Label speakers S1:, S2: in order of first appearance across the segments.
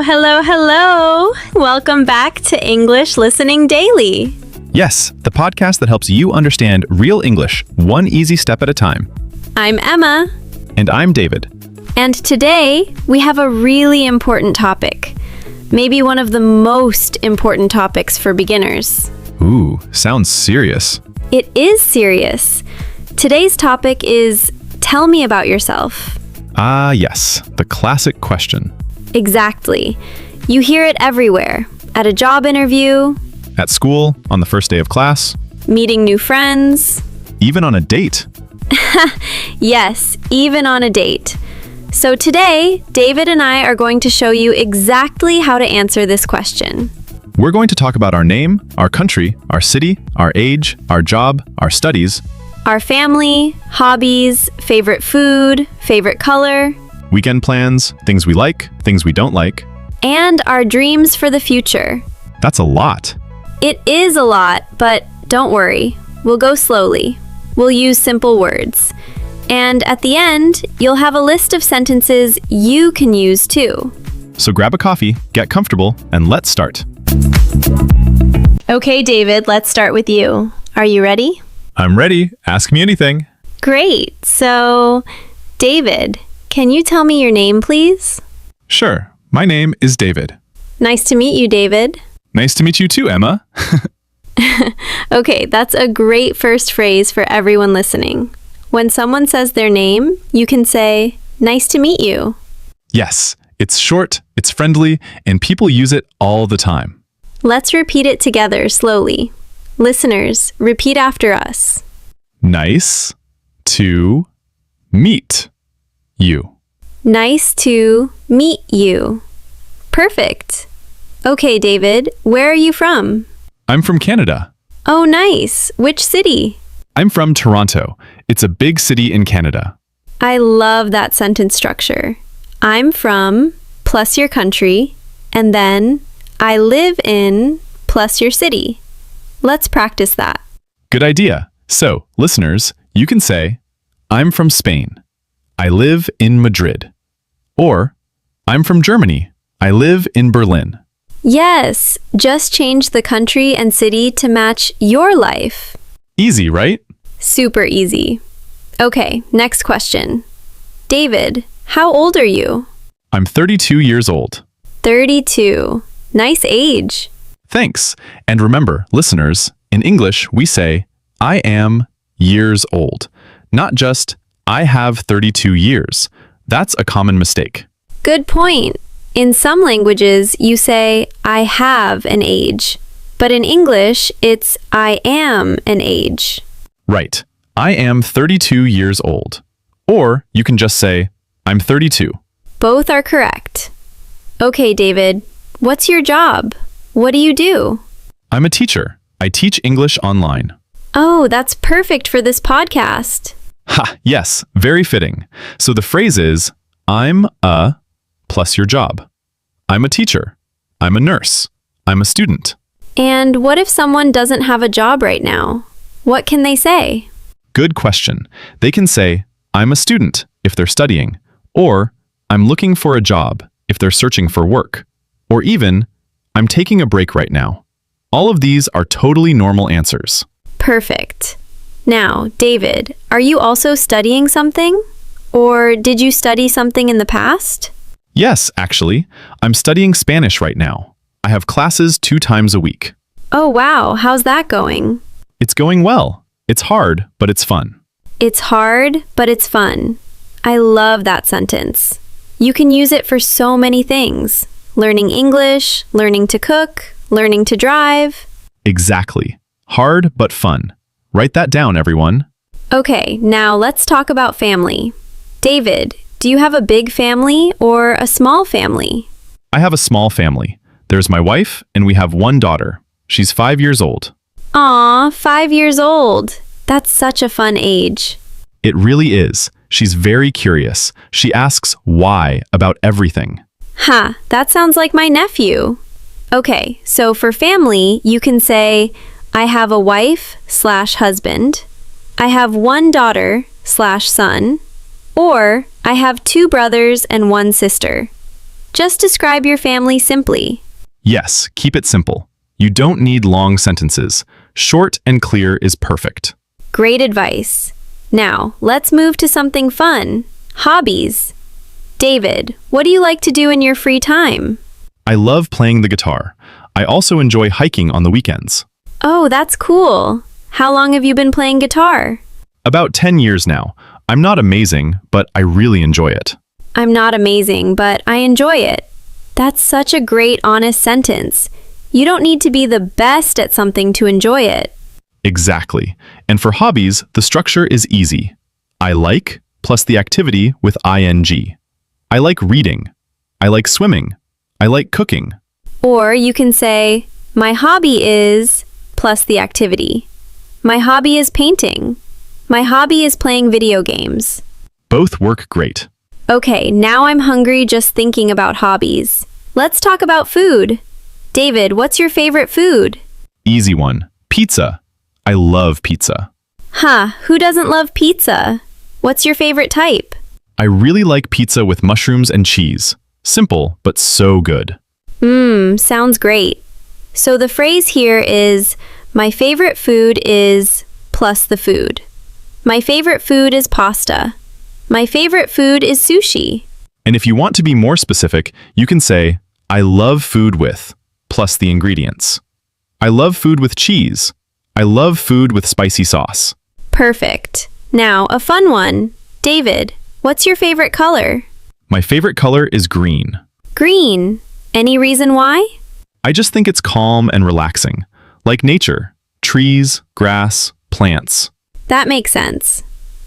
S1: Hello, hello. Welcome back to English Listening Daily.
S2: Yes, the podcast that helps you understand real English one easy step at a time.
S1: I'm Emma.
S2: And I'm David.
S1: And today we have a really important topic. Maybe one of the most important topics for beginners.
S2: Ooh, sounds serious.
S1: It is serious. Today's topic is tell me about yourself.
S2: Ah, yes, the classic question.
S1: Exactly. You hear it everywhere. At a job interview,
S2: At school, on the first day of class,
S1: meeting new friends.
S2: even on a date.
S1: Yes, even on a date. So today, David and I are going to show you exactly how to answer this question.
S2: We're going to talk about our name, our country, our city, our age, our job, our studies,
S1: Our family, hobbies, favorite food, favorite color,
S2: weekend plans, things we like, things we don't like.
S1: and our dreams for the future.
S2: That's a lot.
S1: It is a lot, but don't worry. We'll go slowly. We'll use simple words. And at the end, you'll have a list of sentences you can use too.
S2: So grab a coffee, get comfortable, and let's start.
S1: Okay, David, let's start with you. Are you ready?
S2: I'm ready. Ask me anything.
S1: Great. So, David, can you tell me your name, please?
S2: Sure. My name is David.
S1: Nice to meet you, David.
S2: Nice to meet you too, Emma.
S1: Okay, that's a great first phrase for everyone listening. When someone says their name, you can say, "Nice to meet you."
S2: Yes, it's short, it's friendly, and people use it all the time.
S1: Let's repeat it together slowly. Listeners, repeat after us.
S2: Nice to meet you.
S1: Nice to meet you. Perfect. Okay, David, where are you from?
S2: I'm from Canada.
S1: Oh, nice. Which city?
S2: I'm from Toronto. It's a big city in Canada.
S1: I love that sentence structure. I'm from plus your country, and then I live in plus your city. Let's practice that.
S2: Good idea. So, listeners, you can say, I'm from Spain. I live in Madrid. Or, I'm from Germany. I live in Berlin.
S1: Yes, just change the country and city to match your life.
S2: Easy, right?
S1: Super easy. Okay, next question. David, how old are you?
S2: I'm 32 years old.
S1: 32. Nice age.
S2: Thanks. And remember, listeners, in English, we say, I am years old, not just, I have 32 years. That's a common mistake.
S1: Good point. In some languages, you say, I have an age. But in English, it's I am an age.
S2: Right. I am 32 years old. Or you can just say, I'm 32.
S1: Both are correct. Okay, David, what's your job? What do you do?
S2: I'm a teacher. I teach English online.
S1: Oh, that's perfect for this podcast.
S2: Ha, yes, very fitting. So the phrase is, I'm a plus your job. I'm a teacher. I'm a nurse. I'm a student.
S1: And what if someone doesn't have a job right now? What can they say?
S2: Good question. They can say, I'm a student if they're studying, or I'm looking for a job if they're searching for work, or even, I'm taking a break right now. All of these are totally normal answers.
S1: Perfect. Now, David, are you also studying something? Or did you study something in the past?
S2: Yes, actually, I'm studying Spanish right now. I have classes 2 times a week.
S1: Oh, wow. How's that going?
S2: It's going well. It's hard, but it's fun.
S1: It's hard, but it's fun. I love that sentence. You can use it for so many things. Learning English, learning to cook, learning to drive.
S2: Exactly. Hard, but fun. Write that down, everyone.
S1: Okay, now let's talk about family. David, do you have a big family or a small family?
S2: I have a small family. There's my wife, and we have 1 daughter. She's 5 years old.
S1: Aw, 5 years old. That's such a fun age.
S2: It really is. She's very curious. She asks why about everything.
S1: Ha, that sounds like my nephew. Okay, so for family, you can say, I have a wife/husband. I have 1 daughter/son. Or I have 2 brothers and 1 sister. Just describe your family simply.
S2: Yes, keep it simple. You don't need long sentences. Short and clear is perfect.
S1: Great advice. Now, let's move to something fun. Hobbies. David, what do you like to do in your free time?
S2: I love playing the guitar. I also enjoy hiking on the weekends.
S1: Oh, that's cool. How long have you been playing guitar?
S2: About 10 years now. I'm not amazing, but I really enjoy it.
S1: I'm not amazing, but I enjoy it. That's such a great, honest sentence. You don't need to be the best at something to enjoy it.
S2: Exactly. And for hobbies, the structure is easy. I like plus the activity with ing. I like reading. I like swimming. I like cooking.
S1: Or you can say, my hobby is plus the activity. My hobby is painting. My hobby is playing video games.
S2: Both work great.
S1: Okay, now I'm hungry just thinking about hobbies. Let's talk about food. David, what's your favorite food?
S2: Easy one. Pizza. I love pizza.
S1: Who doesn't love pizza? What's your favorite type?
S2: I really like pizza with mushrooms and cheese. Simple, but so good.
S1: Sounds great. So the phrase here is, my favorite food is plus the food. My favorite food is pasta. My favorite food is sushi.
S2: And if you want to be more specific, you can say, I love food with plus the ingredients. I love food with cheese. I love food with spicy sauce.
S1: Perfect. Now, a fun one. David, what's your favorite color?
S2: My favorite color is green.
S1: Green. Any reason why?
S2: I just think it's calm and relaxing, like nature, trees, grass, plants.
S1: That makes sense.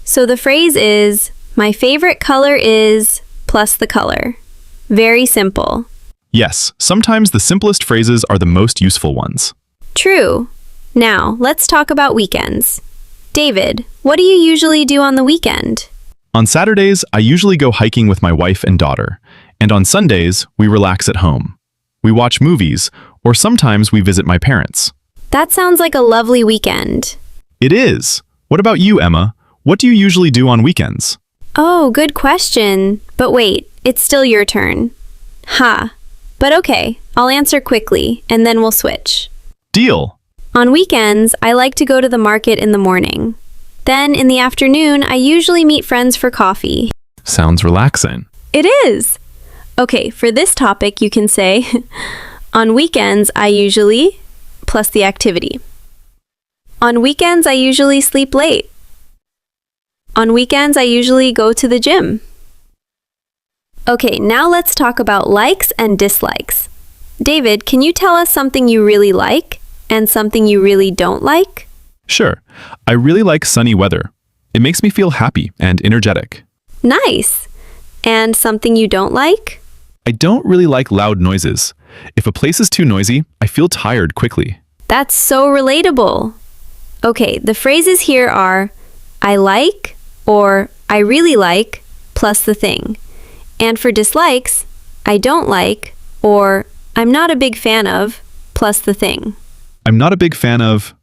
S1: So the phrase is, my favorite color is plus the color. Very simple.
S2: Yes, sometimes the simplest phrases are the most useful ones.
S1: True. Now, let's talk about weekends. David, what do you usually do on the weekend?
S2: On Saturdays, I usually go hiking with my wife and daughter, and on Sundays, we relax at home. We watch movies, or sometimes we visit my parents.
S1: That sounds like a lovely weekend.
S2: It is. What about you, Emma? What do you usually do on weekends?
S1: Oh, good question. But wait, it's still your turn. But okay, I'll answer quickly, and then we'll switch.
S2: Deal.
S1: On weekends, I like to go to the market in the morning. Then, in the afternoon, I usually meet friends for coffee.
S2: Sounds relaxing.
S1: It is! Okay, for this topic, you can say, on weekends, I usually, plus the activity. On weekends, I usually sleep late. On weekends, I usually go to the gym. Okay, now let's talk about likes and dislikes. David, can you tell us something you really like and something you really don't like?
S2: Sure. I really like sunny weather. It makes me feel happy and energetic.
S1: Nice. And something you don't like?
S2: I don't really like loud noises. If a place is too noisy, I feel tired quickly.
S1: That's so relatable. Okay, the phrases here are I like or I really like plus the thing. And for dislikes, I don't like or I'm not a big fan of plus the thing.
S2: I'm not a big fan of...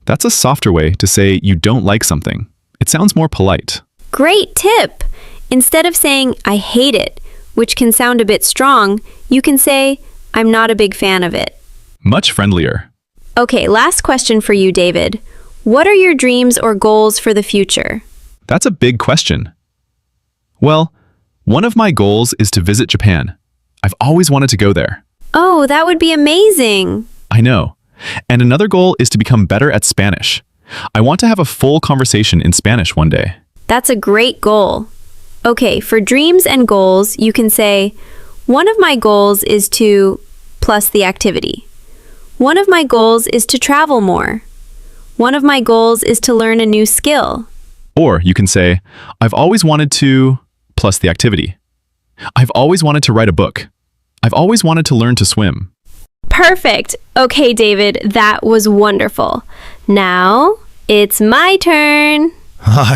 S2: That's a softer way to say you don't like something. It sounds more polite.
S1: Great tip! Instead of saying I hate it, which can sound a bit strong, you can say I'm not a big fan of it.
S2: Much friendlier.
S1: Okay, last question for you, David. What are your dreams or goals for the future?
S2: That's a big question. Well, one of my goals is to visit Japan. I've always wanted to go there.
S1: Oh, that would be amazing!
S2: I know. And another goal is to become better at Spanish. I want to have a full conversation in Spanish one day.
S1: That's a great goal. Okay, for dreams and goals, you can say, one of my goals is to plus the activity. One of my goals is to travel more. One of my goals is to learn a new skill.
S2: Or you can say, I've always wanted to plus the activity. I've always wanted to write a book. I've always wanted to learn to swim.
S1: Perfect. Okay, David, that was wonderful. Now, it's my turn.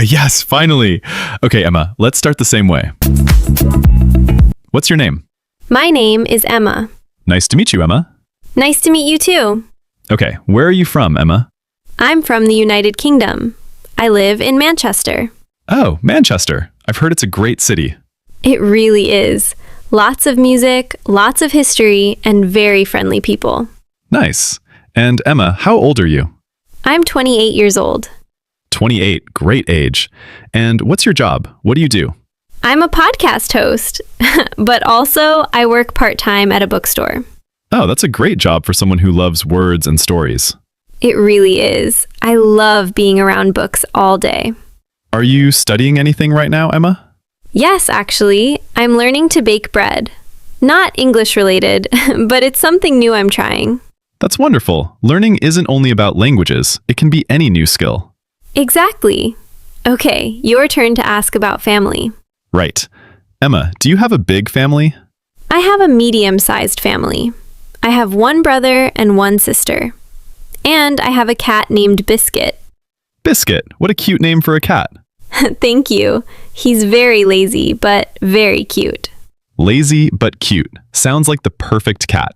S2: Yes, finally. Okay, Emma, let's start the same way. What's your name?
S1: My name is Emma.
S2: Nice to meet you, Emma.
S1: Nice to meet you too.
S2: Okay, where are you from, Emma?
S1: I'm from the United Kingdom. I live in Manchester.
S2: Oh, Manchester. I've heard it's a great city.
S1: It really is. Lots of music, lots of history, and very friendly people.
S2: Nice. And Emma, how old are you?
S1: I'm 28 years old.
S2: 28, great age. And what's your job? What do you do?
S1: I'm a podcast host, but also I work part-time at a bookstore.
S2: Oh, that's a great job for someone who loves words and stories.
S1: It really is. I love being around books all day.
S2: Are you studying anything right now, Emma?
S1: Yes, actually, I'm learning to bake bread. Not English related, but it's something new I'm trying.
S2: That's wonderful. Learning isn't only about languages. It can be any new skill.
S1: Exactly. Okay, your turn to ask about family.
S2: Right. Emma, do you have a big family?
S1: I have a medium-sized family. I have one brother and one sister. And I have a cat named Biscuit.
S2: Biscuit. What a cute name for a cat.
S1: Thank you. He's very lazy, but very cute.
S2: Lazy but cute. Sounds like the perfect cat.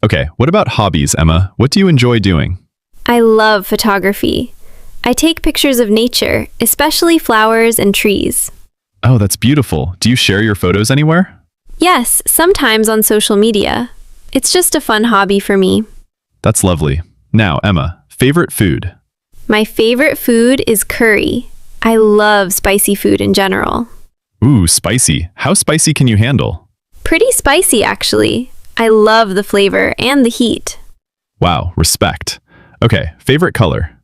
S2: Okay, what about hobbies, Emma? What do you enjoy doing?
S1: I love photography. I take pictures of nature, especially flowers and trees.
S2: Oh, that's beautiful. Do you share your photos anywhere?
S1: Yes, sometimes on social media. It's just a fun hobby for me.
S2: That's lovely. Now, Emma, favorite food?
S1: My favorite food is curry. I love spicy food in general.
S2: Ooh, spicy. How spicy can you handle?
S1: Pretty spicy, actually. I love the flavor and the heat.
S2: Wow, respect. Okay, favorite color?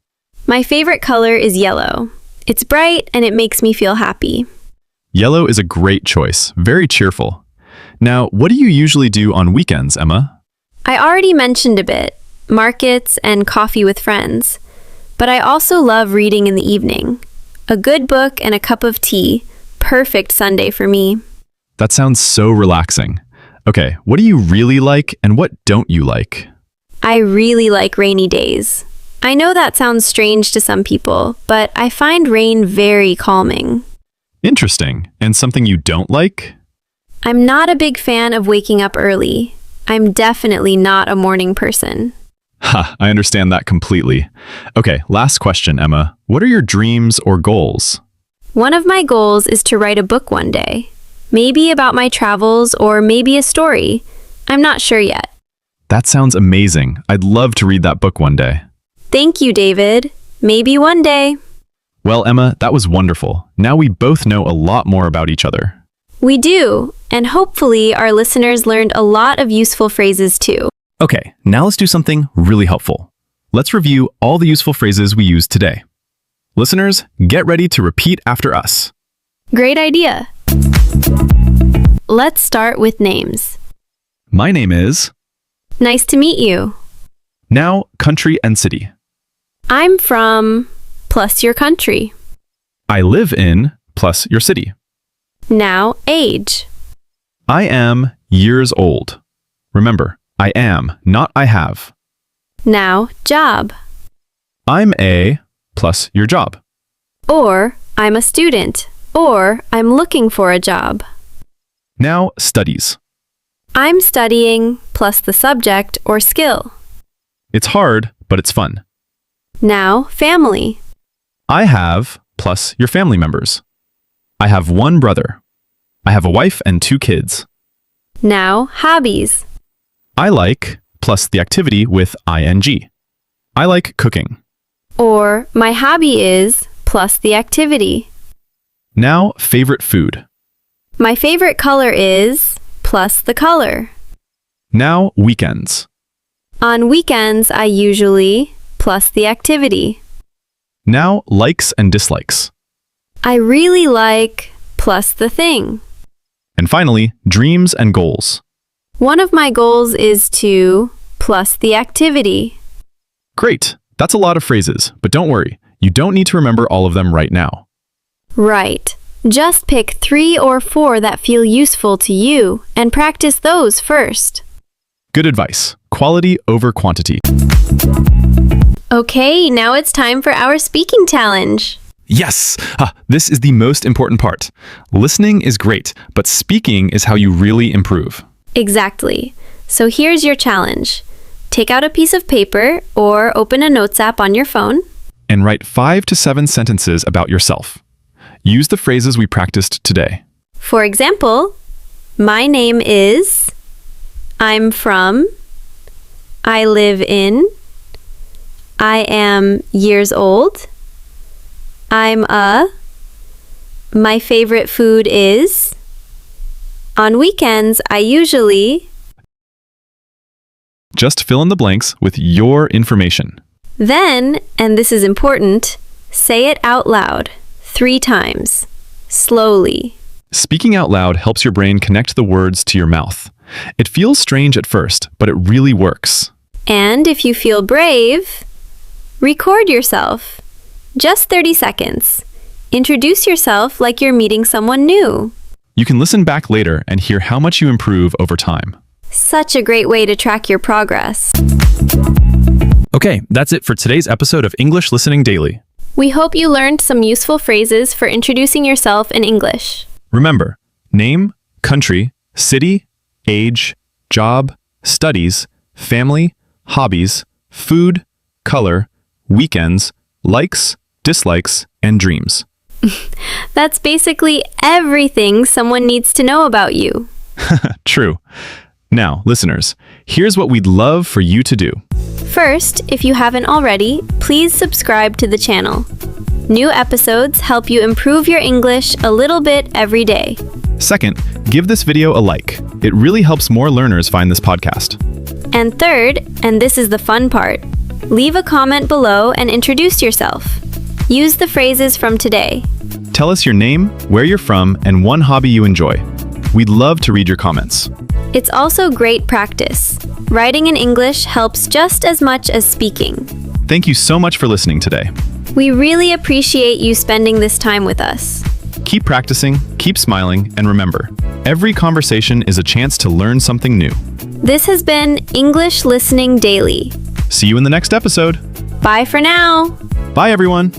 S1: My favorite color is yellow. It's bright and it makes me feel happy.
S2: Yellow is a great choice. Very cheerful. Now, what do you usually do on weekends, Emma?
S1: I already mentioned a bit, markets and coffee with friends. But I also love reading in the evening. A good book and a cup of tea. Perfect Sunday for me.
S2: That sounds so relaxing. Okay, what do you really like and what don't you like?
S1: I really like rainy days. I know that sounds strange to some people, but I find rain very calming.
S2: Interesting. And something you don't like?
S1: I'm not a big fan of waking up early. I'm definitely not a morning person.
S2: Ha, I understand that completely. Okay, last question, Emma. What are your dreams or goals?
S1: One of my goals is to write a book one day. Maybe about my travels or maybe a story. I'm not sure yet.
S2: That sounds amazing. I'd love to read that book one day.
S1: Thank you, David. Maybe one day.
S2: Well, Emma, that was wonderful. Now we both know a lot more about each other.
S1: We do, and hopefully our listeners learned a lot of useful phrases too.
S2: Okay, now let's do something really helpful. Let's review all the useful phrases we used today. Listeners, get ready to repeat after us.
S1: Great idea. Let's start with names.
S2: My name is...
S1: Nice to meet you.
S2: Now, country and city.
S1: I'm from... plus your country.
S2: I live in... plus your city.
S1: Now, age.
S2: I am years old. Remember, I am, not I have.
S1: Now, job.
S2: I'm a... plus your job.
S1: Or, I'm a student. Or, I'm looking for a job.
S2: Now, studies.
S1: I'm studying plus the subject or skill.
S2: It's hard, but it's fun.
S1: Now, family.
S2: I have plus your family members. I have one brother. I have a wife and 2 kids.
S1: Now, hobbies.
S2: I like plus the activity with ing. I like cooking.
S1: Or, my hobby is plus the activity.
S2: Now, favorite food.
S1: My favorite color is plus the color.
S2: Now, weekends.
S1: On weekends, I usually plus the activity.
S2: Now, likes and dislikes.
S1: I really like plus the thing.
S2: And finally, dreams and goals.
S1: One of my goals is to plus the activity.
S2: Great. That's a lot of phrases, but don't worry. You don't need to remember all of them right now.
S1: Right. Just pick 3 or 4 that feel useful to you and practice those first.
S2: Good advice. Quality over quantity.
S1: Okay, now it's time for our speaking challenge.
S2: Yes! This is the most important part. Listening is great, but speaking is how you really improve.
S1: Exactly. So here's your challenge. Take out a piece of paper or open a notes app on your phone.
S2: And write 5 to 7 sentences about yourself. Use the phrases we practiced today.
S1: For example, My name is. I'm from. I live in. I am years old. I'm a. My favorite food is. On weekends, I usually.
S2: Just fill in the blanks with your information.
S1: Then, and this is important, say it out loud 3 times, slowly.
S2: Speaking out loud helps your brain connect the words to your mouth. It feels strange at first, but it really works.
S1: And if you feel brave, record yourself. Just 30 seconds. Introduce yourself like you're meeting someone new.
S2: You can listen back later and hear how much you improve over time.
S1: Such a great way to track your progress.
S2: Okay, that's it for today's episode of English Listening Daily.
S1: We hope you learned some useful phrases for introducing yourself in English.
S2: Remember, name, country, city, age, job, studies, family, hobbies, food, color, weekends, likes, dislikes, and dreams.
S1: That's basically everything someone needs to know about you.
S2: True. Now, listeners, here's what we'd love for you to do.
S1: First, if you haven't already, please subscribe to the channel. New episodes help you improve your English a little bit every day.
S2: Second, give this video a like. It really helps more learners find this podcast.
S1: And third, and this is the fun part, leave a comment below and introduce yourself. Use the phrases from today.
S2: Tell us your name, where you're from, and one hobby you enjoy. We'd love to read your comments.
S1: It's also great practice. Writing in English helps just as much as speaking.
S2: Thank you so much for listening today.
S1: We really appreciate you spending this time with us.
S2: Keep practicing, keep smiling, and remember, every conversation is a chance to learn something new.
S1: This has been English Listening Daily.
S2: See you in the next episode.
S1: Bye for now.
S2: Bye, everyone.